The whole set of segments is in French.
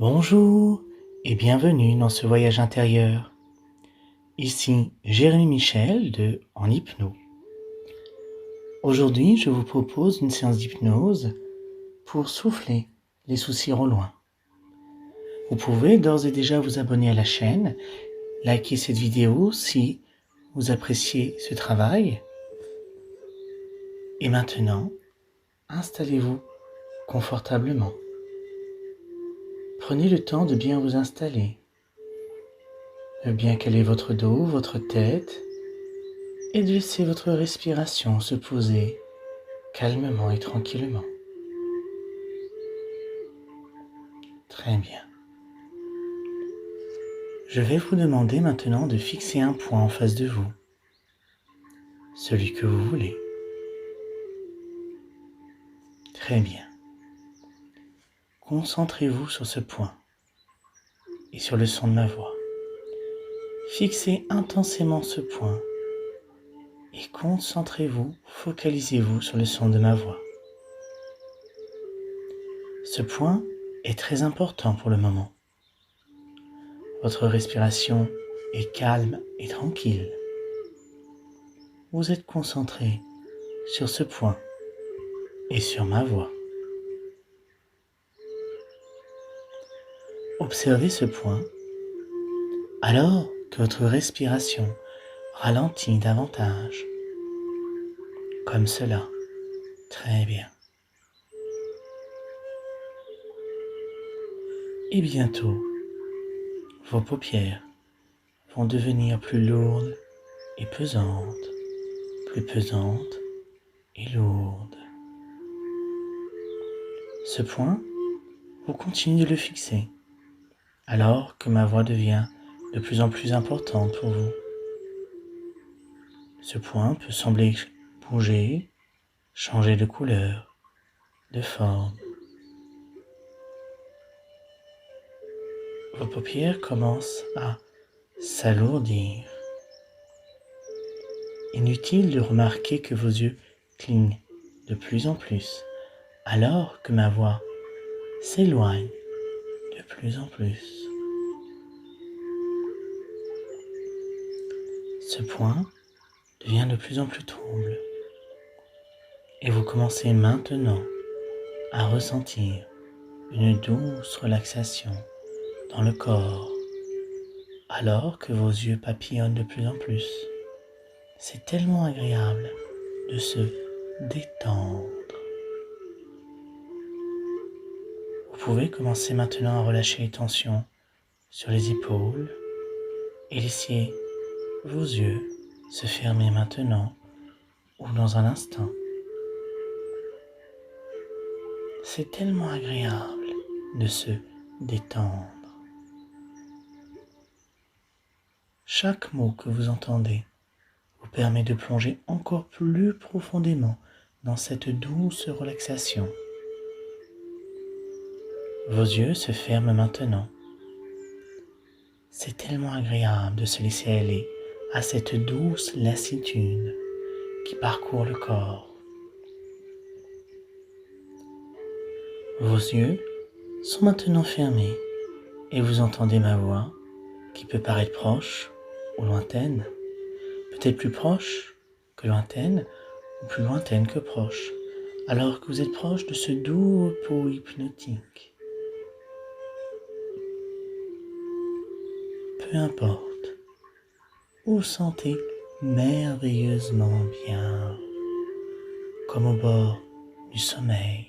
Bonjour et bienvenue dans ce voyage intérieur. Ici Jérémy Michel de En Hypno. Aujourd'hui, je vous propose une séance d'hypnose pour souffler les soucis au loin. Vous pouvez d'ores et déjà vous abonner à la chaîne, liker cette vidéo si vous appréciez ce travail. Et maintenant, installez-vous confortablement. Prenez le temps de bien vous installer, de bien caler votre dos, votre tête, et de laisser votre respiration se poser calmement et tranquillement. Très bien. Je vais vous demander maintenant de fixer un point en face de vous, celui que vous voulez. Très bien. Concentrez-vous sur ce point et sur le son de ma voix. Fixez intensément ce point et concentrez-vous, focalisez-vous sur le son de ma voix. Ce point est très important pour le moment. Votre respiration est calme et tranquille. Vous êtes concentré sur ce point et sur ma voix. Observez ce point alors que votre respiration ralentit davantage. Comme cela. Très bien. Et bientôt, vos paupières vont devenir plus lourdes et pesantes, plus pesantes et lourdes. Ce point, vous continuez de le fixer, alors que ma voix devient de plus en plus importante pour vous. Ce point peut sembler bouger, changer de couleur, de forme. Vos paupières commencent à s'alourdir. Inutile de remarquer que vos yeux clignent de plus en plus, alors que ma voix s'éloigne de plus en plus. Ce point devient de plus en plus trouble et vous commencez maintenant à ressentir une douce relaxation dans le corps, alors que vos yeux papillonnent de plus en plus. C'est tellement agréable de se détendre. Vous pouvez commencer maintenant à relâcher les tensions sur les épaules et laisser vos yeux se fermer maintenant ou dans un instant. C'est tellement agréable de se détendre. Chaque mot que vous entendez vous permet de plonger encore plus profondément dans cette douce relaxation. Vos yeux se ferment maintenant. C'est tellement agréable de se laisser aller à cette douce lassitude qui parcourt le corps. Vos yeux sont maintenant fermés et vous entendez ma voix qui peut paraître proche ou lointaine, peut-être plus proche que lointaine ou plus lointaine que proche, alors que vous êtes proche de ce doux repos hypnotique. Peu importe, vous vous sentez merveilleusement bien, comme au bord du sommeil.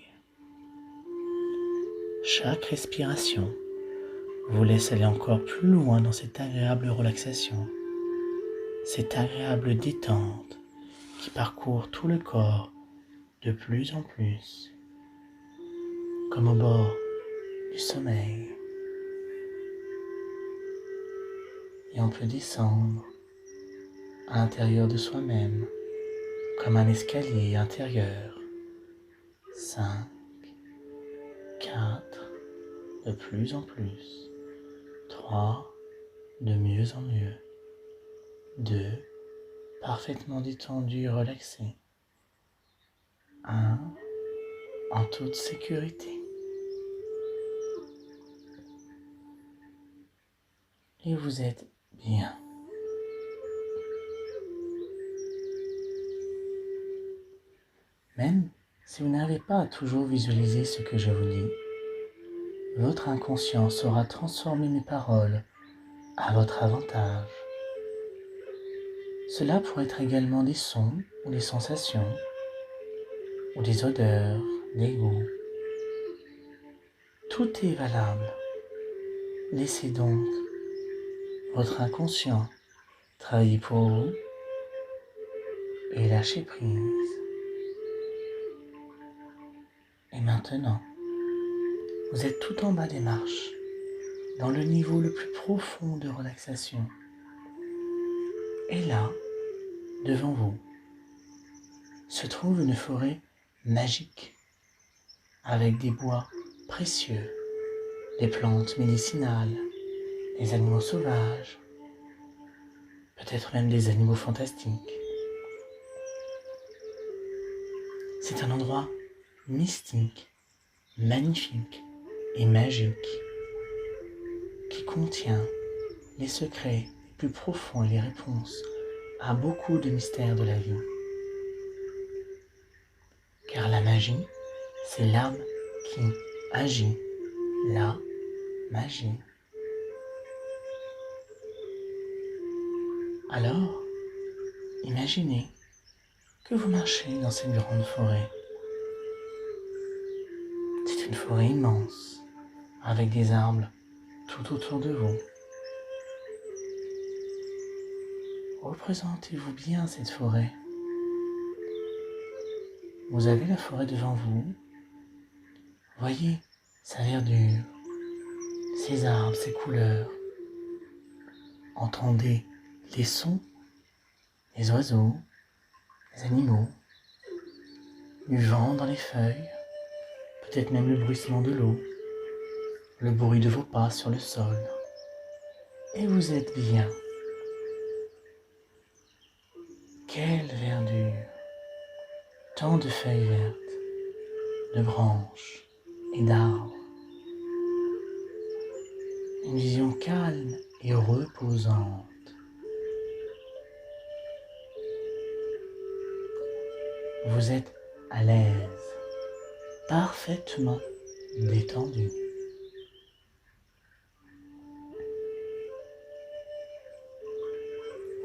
Chaque respiration vous laisse aller encore plus loin dans cette agréable relaxation, cette agréable détente qui parcourt tout le corps de plus en plus, comme au bord du sommeil. Et on peut descendre à l'intérieur de soi-même, comme un escalier intérieur. 5, 4, de plus en plus. 3, de mieux en mieux. 2, parfaitement détendu et relaxé. 1, en toute sécurité. et vous êtes bien. Même si vous n'arrivez pas à toujours visualiser ce que je vous dis, votre inconscient saura transformer mes paroles à votre avantage. Cela pourrait être également des sons ou des sensations, ou des odeurs, des goûts. Tout est valable. Laissez donc votre inconscient travailler pour vous et lâchez prise. Et maintenant, vous êtes tout en bas des marches, dans le niveau le plus profond de relaxation. Et là, devant vous, se trouve une forêt magique, avec des bois précieux, des plantes médicinales, des animaux sauvages, peut-être même des animaux fantastiques. C'est un endroit mystique, magnifique et magique qui contient les secrets les plus profonds et les réponses à beaucoup de mystères de la vie. Car la magie, c'est l'âme qui agit. La magie. Alors, imaginez que vous marchez dans cette grande forêt. C'est une forêt immense, avec des arbres tout autour de vous. Représentez-vous bien cette forêt. Vous avez la forêt devant vous. Voyez sa verdure, ses arbres, ses couleurs. Entendez les sons, les oiseaux, les animaux, du vent dans les feuilles, peut-être même le bruissement de l'eau, le bruit de vos pas sur le sol. Et vous êtes bien. Quelle verdure! Tant de feuilles vertes, de branches et d'arbres. Une vision calme et reposante. Vous êtes à l'aise, parfaitement détendu.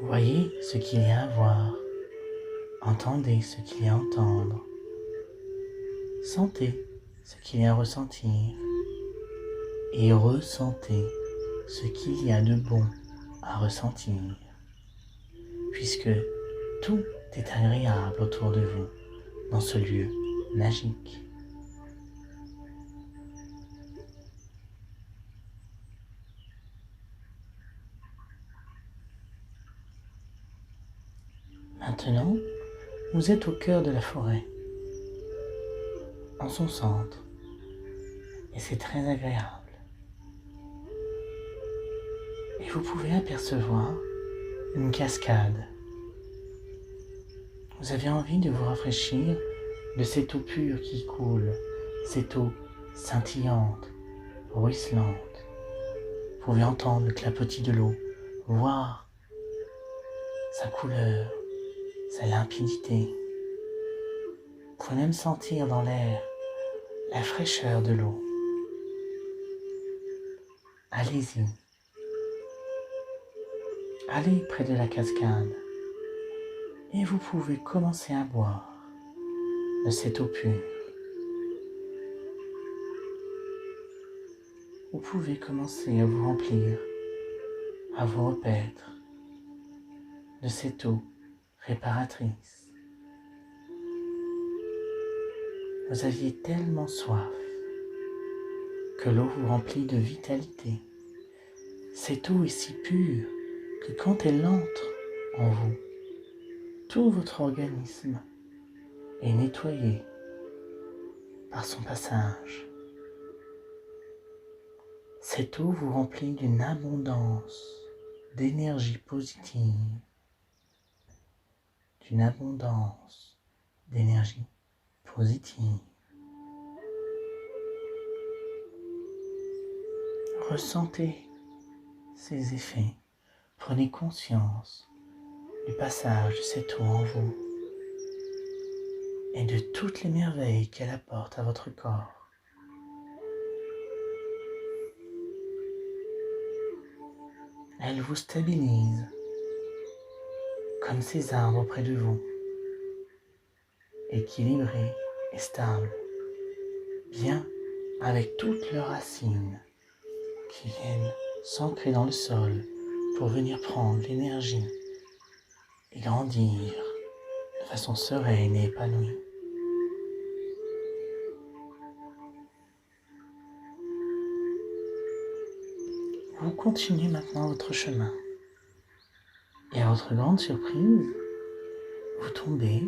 Voyez ce qu'il y a à voir, entendez ce qu'il y a à entendre, sentez ce qu'il y a à ressentir et ressentez ce qu'il y a de bon à ressentir, puisque tout est agréable autour de vous dans ce lieu magique. Maintenant, vous êtes au cœur de la forêt, en son centre, et c'est très agréable. Et vous pouvez apercevoir une cascade. Vous avez envie de vous rafraîchir de cette eau pure qui coule, cette eau scintillante, ruisselante. Vous pouvez entendre le clapotis de l'eau, voir sa couleur, sa limpidité. Vous pouvez même sentir dans l'air la fraîcheur de l'eau. Allez-y. Allez près de la cascade et vous pouvez commencer à boire de cette eau pure. Vous pouvez commencer à vous remplir, à vous repaître de cette eau réparatrice. Vous aviez tellement soif que l'eau vous remplit de vitalité. Cette eau est si pure que quand elle entre en vous, tout votre organisme est nettoyé par son passage. Cette eau vous remplit d'une abondance d'énergie positive, d'une abondance d'énergie positive. Ressentez ces effets, prenez conscience du passage de cette eau en vous et de toutes les merveilles qu'elle apporte à votre corps. Elle vous stabilise comme ces arbres près de vous, équilibrés et stables, bien avec toutes leurs racines qui viennent s'ancrer dans le sol pour venir prendre l'énergie et grandir de façon sereine et épanouie. Vous continuez maintenant votre chemin et à votre grande surprise, vous tombez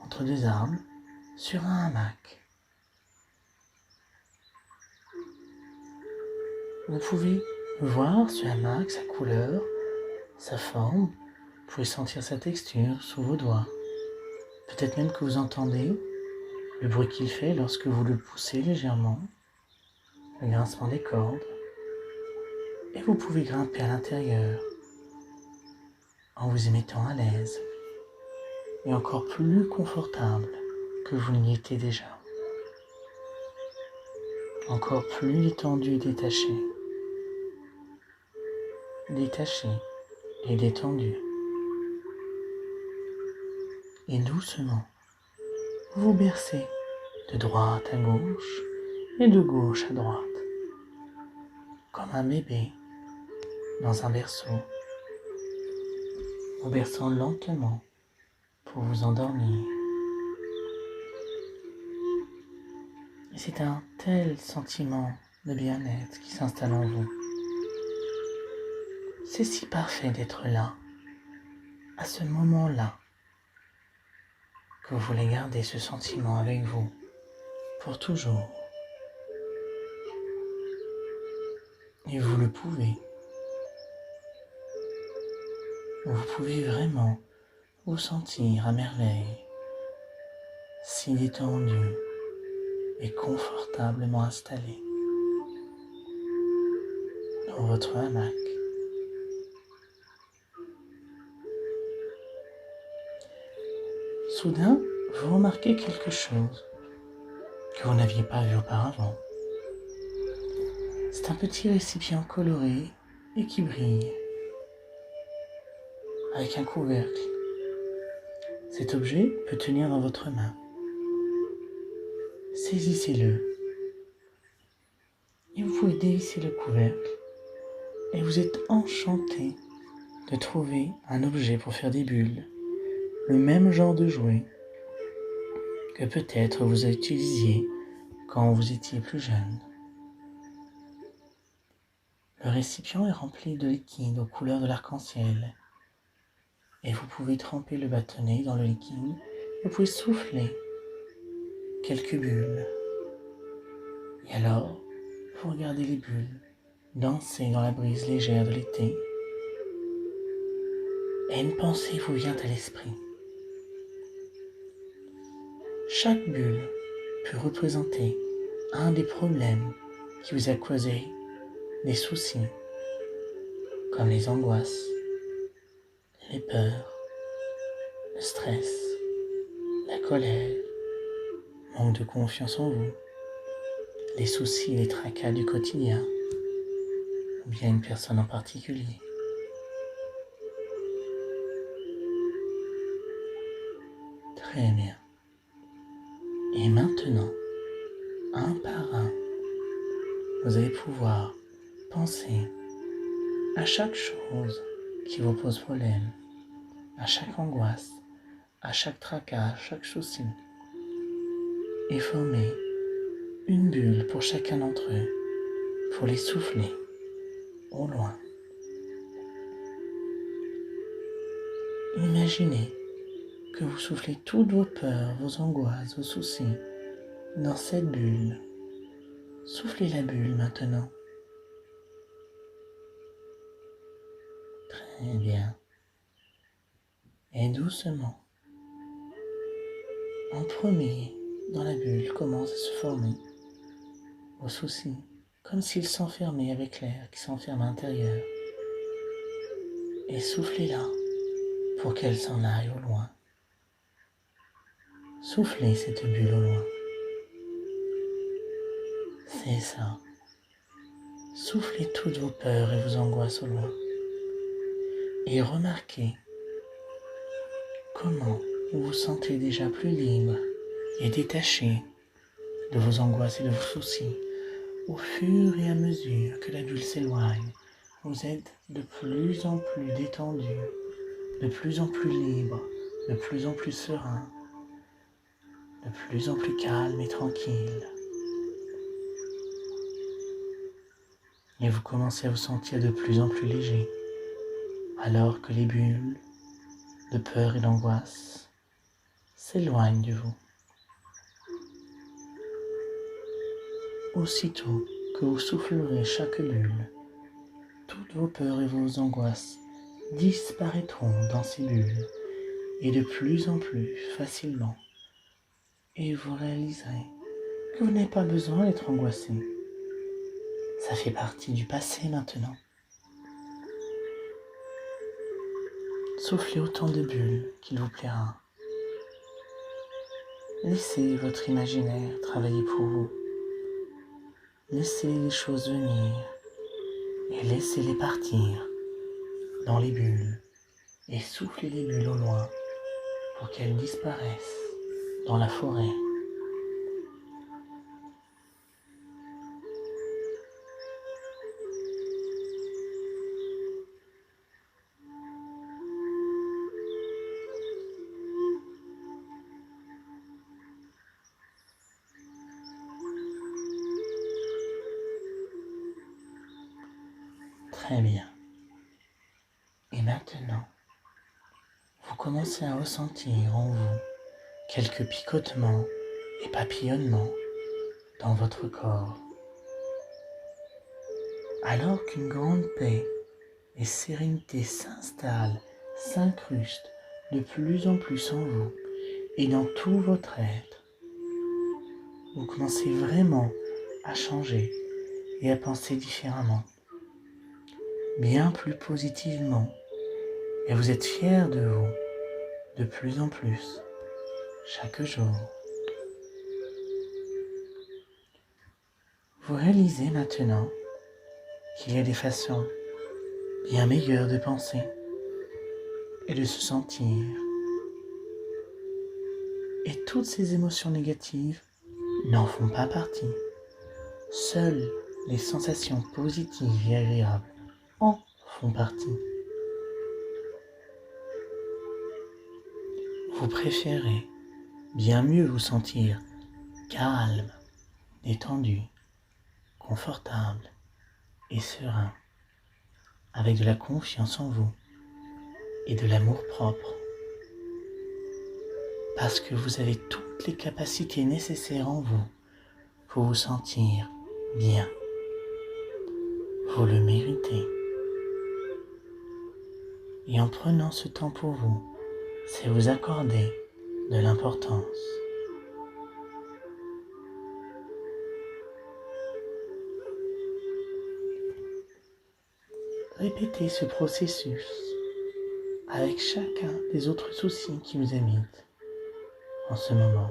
entre deux arbres sur un hamac. Vous pouvez voir ce hamac, sa couleur, sa forme, vous pouvez sentir sa texture sous vos doigts. Peut-être même que vous entendez le bruit qu'il fait lorsque vous le poussez légèrement, le grincement des cordes, et vous pouvez grimper à l'intérieur en vous y mettant à l'aise et encore plus confortable que vous n'y étiez déjà. Encore plus détendu et détaché. Détaché et détendu. Et doucement, vous vous bercez de droite à gauche et de gauche à droite, comme un bébé dans un berceau, vous berçant lentement pour vous endormir. Et c'est un tel sentiment de bien-être qui s'installe en vous. C'est si parfait d'être là, à ce moment-là, que vous voulez garder ce sentiment avec vous pour toujours. Et vous le pouvez. Vous pouvez vraiment vous sentir à merveille, si détendu et confortablement installé dans votre hamac. Soudain, vous remarquez quelque chose que vous n'aviez pas vu auparavant. C'est un petit récipient coloré et qui brille, avec un couvercle. Cet objet peut tenir dans votre main. Saisissez-le et vous pouvez dévisser le couvercle et vous êtes enchanté de trouver un objet pour faire des bulles, le même genre de jouet que peut-être vous utilisiez quand vous étiez plus jeune. Le récipient est rempli de liquide aux couleurs de l'arc-en-ciel et vous pouvez tremper le bâtonnet dans le liquide et vous pouvez souffler quelques bulles. Et alors, vous regardez les bulles danser dans la brise légère de l'été et une pensée vous vient à l'esprit. Chaque bulle peut représenter un des problèmes qui vous a causé des soucis, comme les angoisses, les peurs, le stress, la colère, manque de confiance en vous, les soucis, les tracas du quotidien, ou bien une personne en particulier. Très bien. Et maintenant, un par un, vous allez pouvoir penser à chaque chose qui vous pose problème, à chaque angoisse, à chaque tracas, à chaque souci, et former une bulle pour chacun d'entre eux, pour les souffler au loin. Imaginez que vous soufflez toutes vos peurs, vos angoisses, vos soucis dans cette bulle. Soufflez la bulle maintenant. Très bien. Et doucement, en premier, dans la bulle, commence à se former vos soucis, comme s'il s'enfermait avec l'air qui s'enferme à l'intérieur. Et soufflez là pour qu'elle s'en aille au loin. Soufflez cette bulle au loin. C'est ça. Soufflez toutes vos peurs et vos angoisses au loin. Et remarquez comment vous vous sentez déjà plus libre et détaché de vos angoisses et de vos soucis. Au fur et à mesure que la bulle s'éloigne, vous êtes de plus en plus détendu, de plus en plus libre, de plus en plus serein, de plus en plus calme et tranquille. Et vous commencez à vous sentir de plus en plus léger, alors que les bulles de peur et d'angoisse s'éloignent de vous. Aussitôt que vous soufflerez chaque bulle, toutes vos peurs et vos angoisses disparaîtront dans ces bulles et de plus en plus facilement. Et vous réaliserez que vous n'avez pas besoin d'être angoissé. Ça fait partie du passé maintenant. Soufflez autant de bulles qu'il vous plaira. Laissez votre imaginaire travailler pour vous. Laissez les choses venir et laissez-les partir dans les bulles et soufflez les bulles au loin pour qu'elles disparaissent dans la forêt. Très bien. Et maintenant, vous commencez à ressentir en vous quelques picotements et papillonnements dans votre corps. Alors qu'une grande paix et sérénité s'installent, s'incrustent de plus en plus en vous et dans tout votre être, vous commencez vraiment à changer et à penser différemment, bien plus positivement, et vous êtes fiers de vous de plus en plus chaque jour. Vous réalisez maintenant qu'il y a des façons bien meilleures de penser et de se sentir. Et toutes ces émotions négatives n'en font pas partie. Seules les sensations positives et agréables en font partie. Vous préférez bien mieux vous sentir calme, détendu, confortable et serein, avec de la confiance en vous et de l'amour propre, parce que vous avez toutes les capacités nécessaires en vous pour vous sentir bien. Vous le méritez. Et en prenant ce temps pour vous, c'est vous accorder de l'importance. Répétez ce processus avec chacun des autres soucis qui vous habitent en ce moment.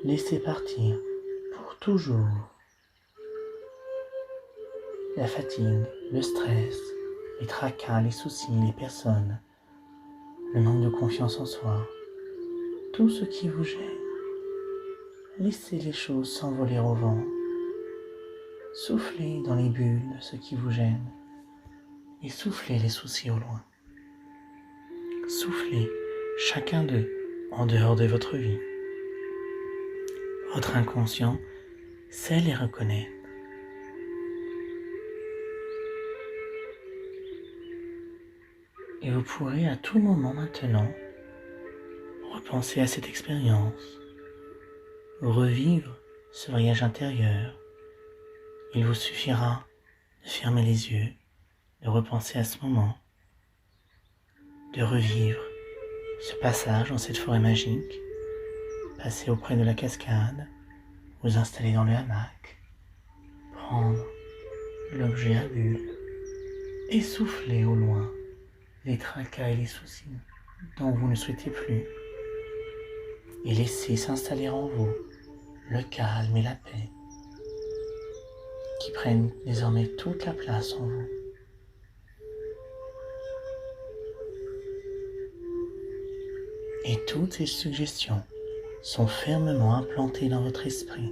Laissez partir pour toujours la fatigue, le stress, les tracas, les soucis, les personnes, le manque de confiance en soi, tout ce qui vous gêne. Laissez les choses s'envoler au vent. Soufflez dans les bulles ce qui vous gêne et soufflez les soucis au loin. Soufflez chacun d'eux en dehors de votre vie. Votre inconscient sait les reconnaître. Et vous pourrez à tout moment maintenant repenser à cette expérience, revivre ce voyage intérieur. Il vous suffira de fermer les yeux, de repenser à ce moment, de revivre ce passage dans cette forêt magique, passer auprès de la cascade, vous installer dans le hamac prendre l'objet à bulle et souffler au loin les tracas et les soucis dont vous ne souhaitez plus, et laisser s'installer en vous le calme et la paix qui prennent désormais toute la place en vous. Et toutes ces suggestions sont fermement implantées dans votre esprit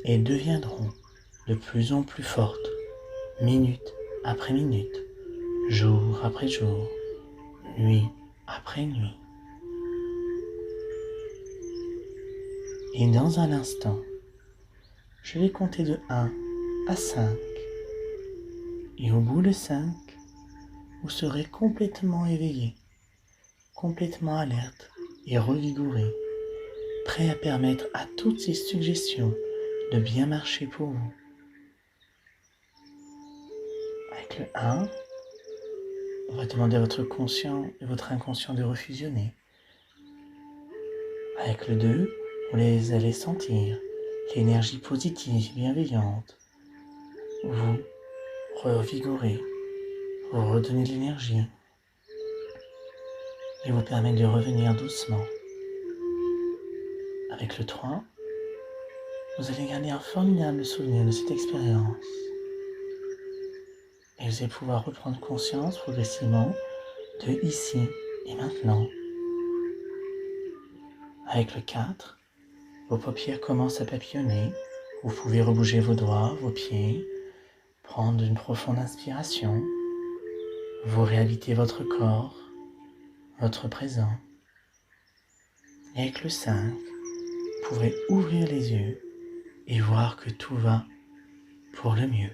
et deviendront de plus en plus fortes, minute après minute, jour après jour, nuit après nuit. Et dans un instant, je vais compter de 1 à 5. Et au bout de 5, vous serez complètement éveillé, complètement alerte et revigoré, prêt à permettre à toutes ces suggestions de bien marcher pour vous. Avec le 1, on va demander à votre conscient et votre inconscient de refusionner. Avec le 2, vous allez sentir l'énergie positive et bienveillante vous revigorer, vous redonner de l'énergie et vous permettre de revenir doucement. Avec le 3, vous allez garder un formidable souvenir de cette expérience et vous allez pouvoir reprendre conscience progressivement de ici et maintenant. Avec le 4, vos paupières commencent à papillonner. Vous pouvez rebouger vos doigts, vos pieds, prendre une profonde inspiration. Vous réhabitez votre corps, votre présent. Et avec le 5, vous pourrez ouvrir les yeux et voir que tout va pour le mieux.